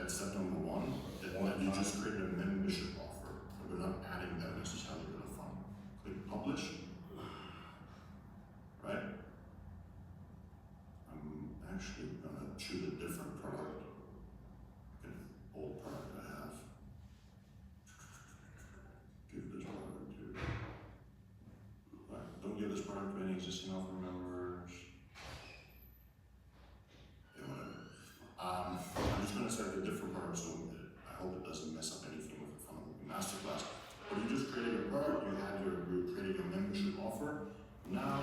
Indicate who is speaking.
Speaker 1: That's step number one. And then you just created a membership offer. But we're not adding them necessarily to the funnel. Click publish. Right? I'm actually gonna choose a different product. An old product I have. Give this product to. Right. Don't give this product to any existing offer members. Yeah, whatever. I'm just gonna set up a different product so I hope it doesn't mess up anything with the funnel masterclass. But you just created a product, you created a membership offer. Now